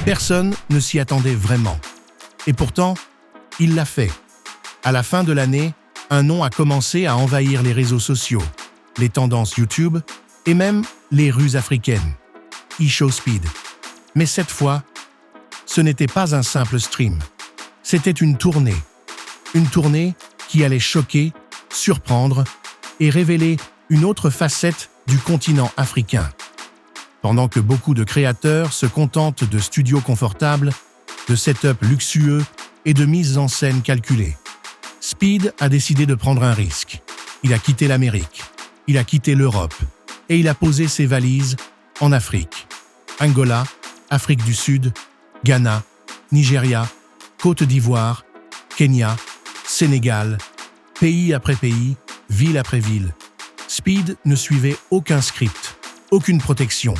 Personne ne s'y attendait vraiment. Et pourtant, il l'a fait. À la fin de l'année, un nom a commencé à envahir les réseaux sociaux, les tendances YouTube et même les rues africaines. eShowSpeed. Mais cette fois, ce n'était pas un simple stream. C'était une tournée. Une tournée qui allait choquer, surprendre et révéler une autre facette du continent africain. Pendant que beaucoup de créateurs se contentent de studios confortables, de setups luxueux et de mises en scène calculées, Speed a décidé de prendre un risque. Il a quitté l'Amérique, il a quitté l'Europe et il a posé ses valises en Afrique. Angola, Afrique du Sud, Ghana, Nigeria, Côte d'Ivoire, Kenya, Sénégal, pays après pays, ville après ville. Speed ne suivait aucun script, aucune protection,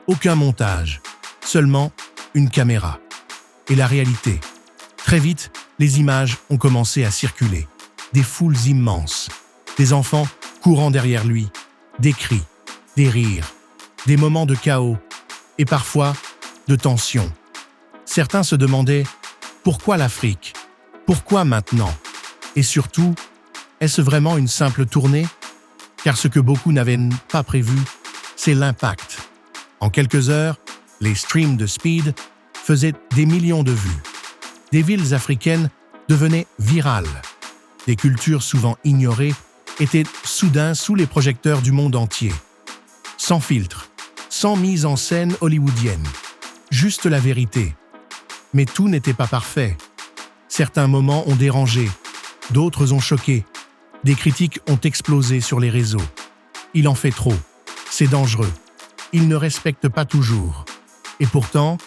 aucun montage, seulement une caméra. Et la réalité. Très vite, les images ont commencé à circuler. Des foules immenses, des enfants courant derrière lui, des cris, des rires, des moments de chaos et parfois de tension. Certains se demandaient « Pourquoi l'Afrique ? Pourquoi maintenant ?» Et surtout, est-ce vraiment une simple tournée ? Car ce que beaucoup n'avaient pas prévu, c'est l'impact. En quelques heures, les streams de Speed faisaient des millions de vues. Des villes africaines devenaient virales. Des cultures souvent ignorées étaient soudain sous les projecteurs du monde entier. Sans filtre, sans mise en scène hollywoodienne. Juste la vérité. Mais tout n'était pas parfait. Certains moments ont dérangé, d'autres ont choqué. Des critiques ont explosé sur les réseaux. Il en fait trop. C'est dangereux. Il ne respecte pas toujours. Et pourtant,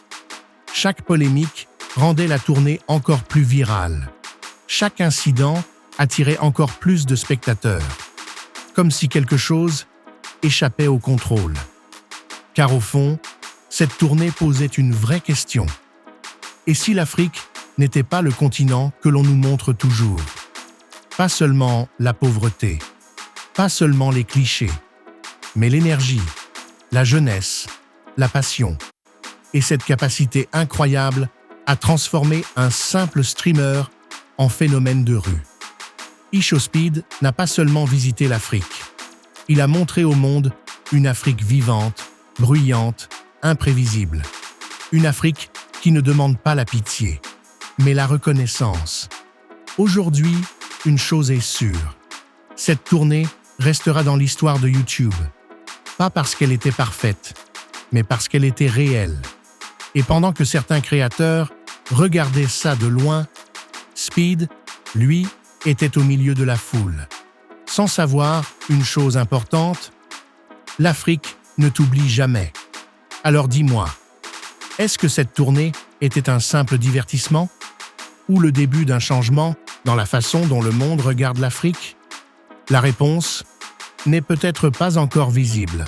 chaque polémique rendait la tournée encore plus virale. Chaque incident attirait encore plus de spectateurs. Comme si quelque chose échappait au contrôle. Car au fond, cette tournée posait une vraie question. Et si l'Afrique n'était pas le continent que l'on nous montre toujours ? Pas seulement la pauvreté, pas seulement les clichés, mais l'énergie, la jeunesse, la passion, et cette capacité incroyable à transformer un simple streamer en phénomène de rue. eShowSpeed n'a pas seulement visité l'Afrique, il a montré au monde une Afrique vivante, bruyante, imprévisible. Une Afrique qui ne demande pas la pitié, mais la reconnaissance. Aujourd'hui, une chose est sûre, cette tournée restera dans l'histoire de YouTube. Pas parce qu'elle était parfaite, mais parce qu'elle était réelle. Et pendant que certains créateurs regardaient ça de loin, Speed, lui, était au milieu de la foule. Sans savoir une chose importante, l'Afrique ne t'oublie jamais. Alors dis-moi, est-ce que cette tournée était un simple divertissement ou le début d'un changement dans la façon dont le monde regarde l'Afrique ? La réponse n'est peut-être pas encore visible.